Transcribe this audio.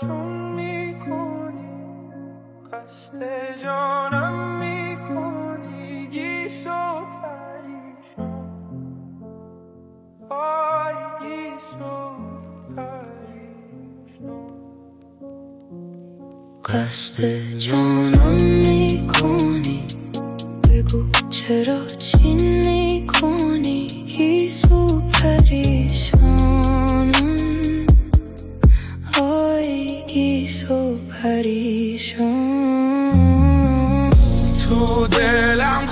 چون میکنی، قصد جانم میکنی، گیس و پریشان، آی گیس و پریشان. قصد جانم میکنی، بگو چرا چین میکنی، گیس و پریشانم، آی گیس و پریشان. تو دلم